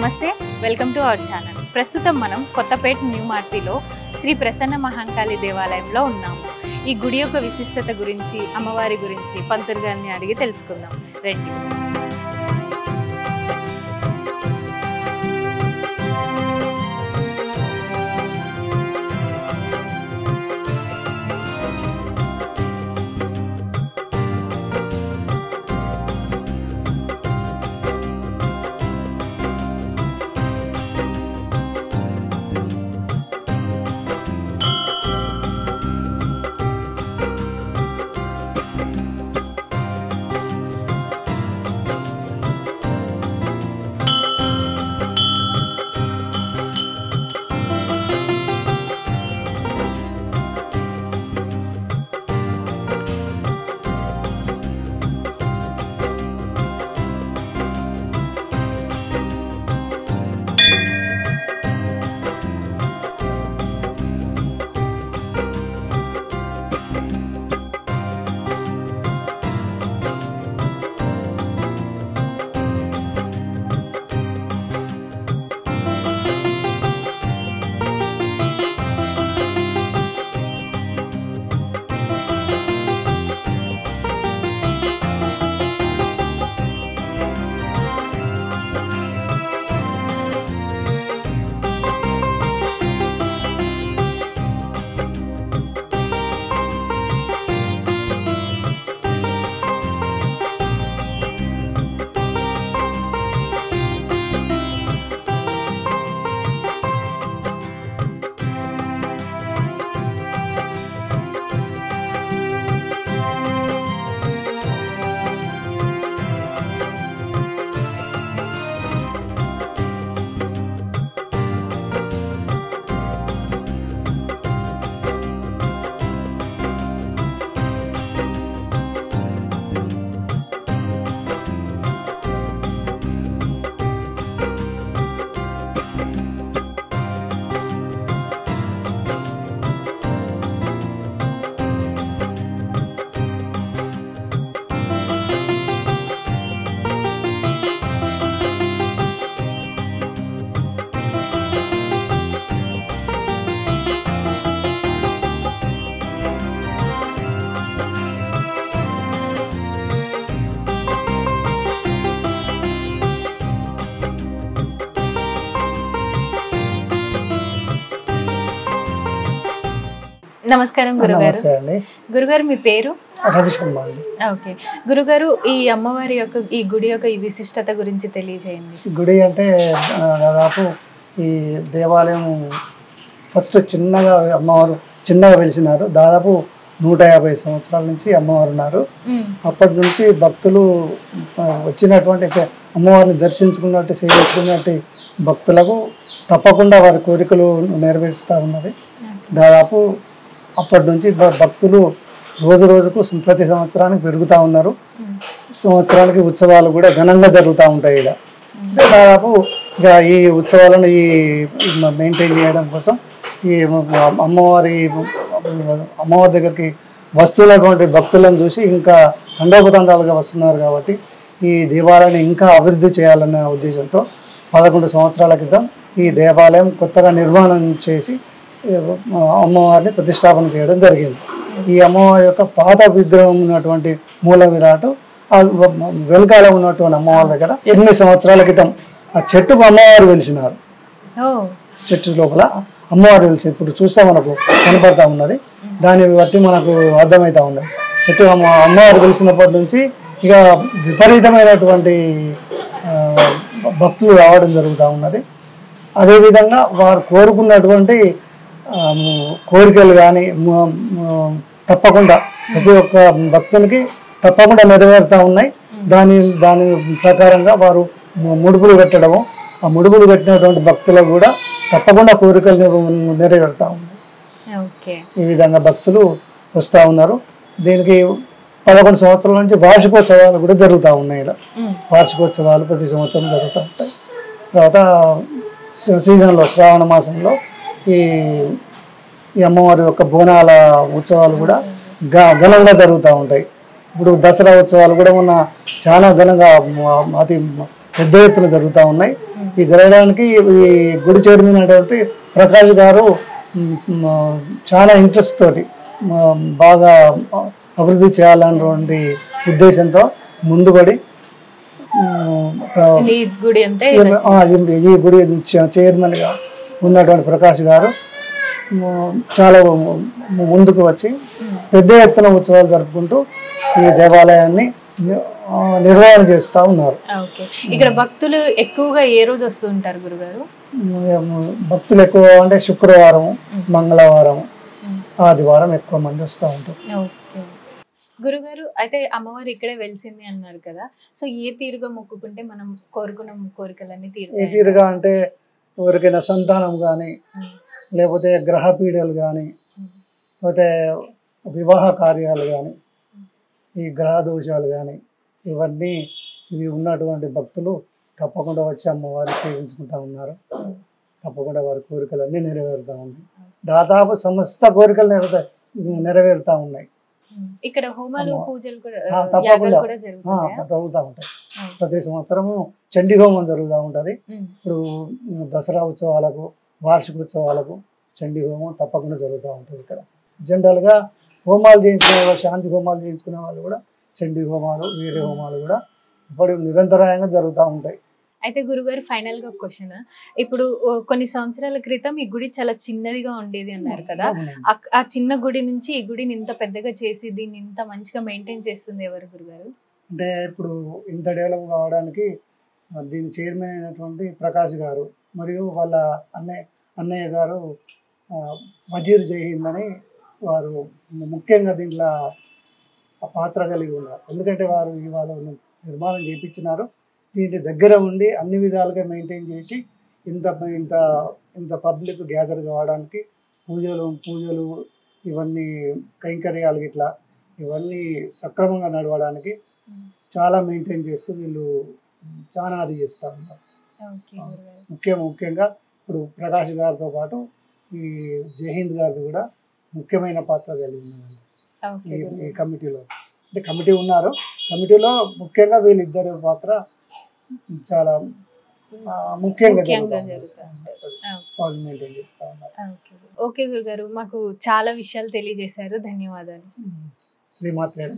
నమస్తే, welcome to our channel. ప్రస్తుతం మనం కొత్తపేట న్యూ మార్తిలో శ్రీ ప్రసన్న మహంకాళి దేవాలయంలో ఉన్నాము. ఈ గుడి యొక్క విశిష్టత గురించి, అమ్మవారి గురించి పంతులు గారిని అడిగి తెలుసుకుందాం రండి. నమస్కారం గురుగారు. గురుగారు మీ పేరు? ఓకే గురుగారు, ఈ అమ్మవారి యొక్క ఈ గుడి యొక్క ఈ విశిష్టత గురించి తెలియజేయండి. గుడి అంటే దాదాపు ఈ దేవాలయం ఫస్ట్ చిన్నగా అమ్మవారు చిన్నగా వెలిసినారు. దాదాపు 150 సంవత్సరాల నుంచి అమ్మవారు ఉన్నారు. అప్పటి నుంచి భక్తులు వచ్చినటువంటి అమ్మవారిని దర్శించుకున్నట్టు సేవించుకున్నట్టు భక్తులకు తప్పకుండా వారి కోరికలు నెరవేరుస్తూ ఉన్నది. దాదాపు అప్పటి నుంచి భక్తులు రోజు రోజుకు ప్రతి సంవత్సరానికి పెరుగుతూ ఉన్నారు. సంవత్సరానికి ఉత్సవాలు కూడా ఘనంగా జరుగుతూ ఉంటాయి. ఇక్కడ దాదాపు ఇక ఈ ఉత్సవాలను మెయింటైన్ చేయడం కోసం ఈ అమ్మవారి దగ్గరికి వస్తున్నటువంటి భక్తులను చూసి ఇంకా తండోపతండాలుగా వస్తున్నారు. కాబట్టి ఈ దేవాలయాన్ని ఇంకా అభివృద్ధి చేయాలనే ఉద్దేశంతో 11 సంవత్సరాల క్రితం ఈ దేవాలయం కొత్తగా నిర్మాణం చేసి అమ్మవారిని ప్రతిష్టాపన చేయడం జరిగింది. ఈ అమ్మవారి యొక్క పాత విగ్రహం ఉన్నటువంటి మూల విరాటు వెనకాల ఉన్నటువంటి అమ్మవారి దగ్గర 8 సంవత్సరాల క్రితం ఆ చెట్టుకు అమ్మవారు వెలిసినారు. చెట్టు లోపల అమ్మవారు వెలిసి ఇప్పుడు చూస్తే మనకు కనపడతా ఉన్నది. దాన్ని బట్టి మనకు అర్థమవుతా ఉన్నది. చెట్టు అమ్మవారు వెలిసినప్పటి నుంచి ఇక విపరీతమైనటువంటి భక్తులు రావడం జరుగుతూ ఉన్నది. అదేవిధంగా వారు కోరుకున్నటువంటి కోరికలు కానీ తప్పకుండా ప్రతి ఒక్క భక్తునికి తప్పకుండా నెరవేరుతూ ఉన్నాయి. దాని ప్రకారంగా వారు ముడుపులు కట్టడము, ఆ ముడుపులు కట్టినటువంటి భక్తులకు కూడా తప్పకుండా కోరికలు నెరవేరుతూ ఉన్నాయి. ఈ విధంగా భక్తులు వస్తూ ఉన్నారు. దీనికి 11 సంవత్సరాల నుంచి వార్షికోత్సవాలు కూడా జరుగుతూ ఉన్నాయి. ఇలా వార్షికోత్సవాలు ప్రతి సంవత్సరం జరుగుతూ ఉంటాయి. తర్వాత సీజన్లో శ్రావణ మాసంలో ఈ అమ్మవారి యొక్క బోనాల ఉత్సవాలు కూడా ఘనంగా జరుగుతూ ఉంటాయి. ఇప్పుడు దసరా ఉత్సవాలు కూడా చాలా ఘనంగా అతి పెద్ద ఎత్తున జరుగుతూ ఉన్నాయి. ఈ జరగడానికి ఈ గుడి చైర్మన్ అయినటువంటి ప్రకాష్ గారు చాలా ఇంట్రెస్ట్ తోటి బాగా అభివృద్ధి చేయాలన్నటువంటి ఉద్దేశంతో ముందుపడి ఈ గుడి అంటే ఈ గుడి చైర్మన్ గా ఉన్నటువంటి ప్రకాష్ గారు చాలా ముందుకు వచ్చి పెద్ద ఎత్తున ఉత్సవాలు జరుపుకుంటూ ఈ దేవాలయాన్ని నిర్వహణ చేస్తూ ఉన్నారు. ఇక్కడ భక్తులు ఎక్కువగా ఏ రోజు వస్తూ ఉంటారు గురుగారు? భక్తులు ఎక్కువ అంటే శుక్రవారం, మంగళవారం, ఆదివారం ఎక్కువ మంది వస్తూ ఉంటారు. గురుగారు, అయితే అమ్మవారు ఇక్కడే వెలిసింది అన్నారు కదా, సో ఏ తీరుగా మొక్కుకుంటే మనం కోరుకున్న కోరికలన్నీ ఏ తీరుగా అంటే ఎవరికైనా సంతానం కానీ, లేకపోతే గ్రహ పీడలు కానీ, లేకపోతే వివాహ కార్యాలు కానీ, ఈ గ్రహ దోషాలు కానీ, ఇవన్నీ ఇవి ఉన్నటువంటి భక్తులు తప్పకుండా వచ్చి అమ్మవారిని సేవించుకుంటా ఉన్నారు. తప్పకుండా వారి కోరికలన్నీ నెరవేరుతూ ఉన్నాయి. దాదాపు సమస్త కోరికలు నెరవేరుతూ ఉన్నాయి. ఇక్కడ హోమాలు పూజలు తప్పకుండా జరుగుతూ ఉంటాయి. ప్రతి సంవత్సరము చండీ హోమం జరుగుతూ ఉంటది. ఇప్పుడు దసరా ఉత్సవాలకు, వార్షికోత్సవాలకు చండీ హోమం తప్పకుండా జరుగుతూ ఉంటుంది. ఇక్కడ జనరల్ గా హోమాలు చేయించుకునే వాళ్ళు, శాంతి హోమాలు చేయించుకునే వాళ్ళు కూడా చండీ హోమాలు, వేరే హోమాలు కూడా ఇప్పుడు నిరంతరాయంగా జరుగుతూ ఉంటాయి. అయితే గురుగారు, ఫైనల్ గా క్వశ్చన్, ఇప్పుడు కొన్ని సంవత్సరాల క్రితం ఈ గుడి చాలా చిన్నదిగా ఉండేది అన్నారు కదా, ఆ చిన్న గుడి నుంచి ఈ గుడిని ఇంత పెద్దగా చేసి దీన్ని ఇంత మంచిగా మెయింటైన్ చేస్తుంది ఎవరు గురుగారు? అంటే ఇప్పుడు ఇంత డెవలప్ కావడానికి దీని చైర్మన్ అయినటువంటి ప్రకాష్ గారు మరియు వాళ్ళ అన్నయ్య గారు వజీర్ జైహింద్ అని వారు ముఖ్యంగా దీంట్లో పాత్ర కలిగి ఉన్నారు. ఎందుకంటే వారు ఇవాళ నిర్మాణం చేయించినారు. దీని దగ్గర ఉండి అన్ని విధాలుగా మెయింటైన్ చేసి ఇంత ఇంత ఇంత పబ్లిక్ గ్యాదర్ కావడానికి పూజలు ఇవన్నీ కైంకర్యాలు ఇట్లా ఇవన్నీ సక్రమంగా నడవడానికి చాలా మెయింటైన్ చేస్తూ వీళ్ళు చాలా అది చేస్తూ ఉన్నారు. ముఖ్యంగా ఇప్పుడు ప్రకాష్ గారితో పాటు ఈ జైహింద్ గారిది కూడా ముఖ్యమైన పాత్ర కలిగి ఉన్నారు ఈ కమిటీలో. అంటే కమిటీ ఉన్నారు, కమిటీలో ముఖ్యంగా వీళ్ళిద్దరి పాత్ర చాలా ముఖ్యంగా మెయింటైన్ చేస్తూ ఉన్నారు. ఓకే గురుగారు, మాకు చాలా విషయాలు తెలియజేశారు, ధన్యవాదాలు. శ్రీమాత్రే.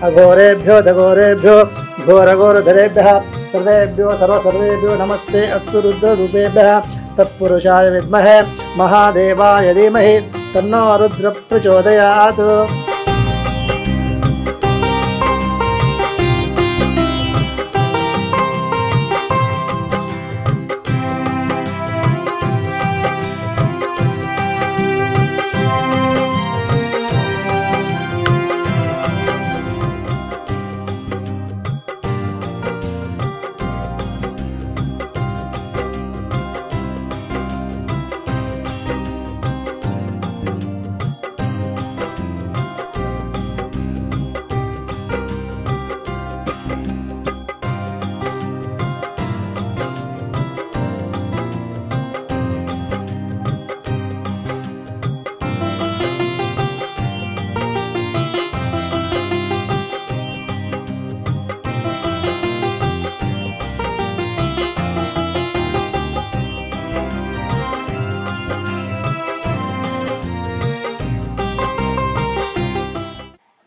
अघोरेभ्यो दघोरेभ्यो घोरघोरधरेभ्यः सर्वेभ्यो सर्वेभ्यो नमस्ते अस्तु रुद्ररूपेभ्यः तत्पुरुषाय विद्महे महादेवाय धीमहि तन्नो रुद्र प्रचोदयात्.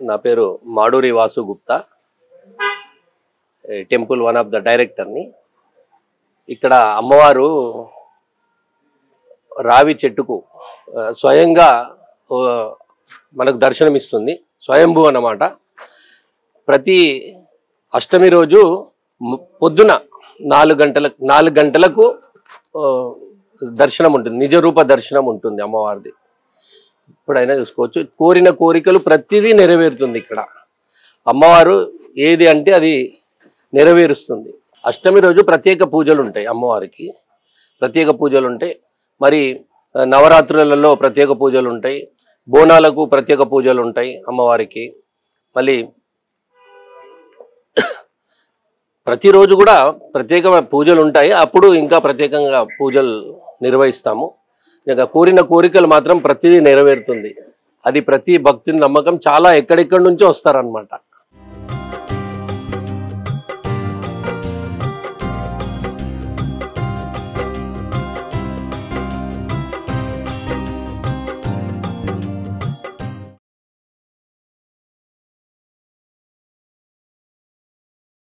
నా పేరు Maduri Vasu Gupta, temple one of the డైరెక్టర్ని. ఇక్కడ అమ్మవారు రావి చెట్టుకు స్వయంగా మనకు దర్శనమిస్తుంది, స్వయంభూ అన్నమాట. ప్రతి అష్టమి రోజు పొద్దున 4 గంటలకు దర్శనం ఉంటుంది, నిజరూప దర్శనం ఉంటుంది అమ్మవారిది. ఎప్పుడైనా చూసుకోవచ్చు. కోరిన కోరికలు ప్రతిదీ నెరవేరుతుంది ఇక్కడ. అమ్మవారు ఏది అంటే అది నెరవేరుస్తుంది. అష్టమి రోజు ప్రత్యేక పూజలు ఉంటాయి, అమ్మవారికి ప్రత్యేక పూజలు ఉంటాయి. మరి నవరాత్రులలో ప్రత్యేక పూజలు ఉంటాయి, బోనాలకు ప్రత్యేక పూజలు ఉంటాయి అమ్మవారికి. మళ్ళీ ప్రతిరోజు కూడా ప్రత్యేకమైన పూజలు ఉంటాయి. అప్పుడు ఇంకా ప్రత్యేకంగా పూజలు నిర్వహిస్తాము. ఇంకా కోరిన కోరికలు మాత్రం ప్రతిదీ నెరవేరుతుంది. అది ప్రతి భక్తుని నమ్మకం. చాలా ఎక్కడెక్కడి నుంచో వస్తారనమాట.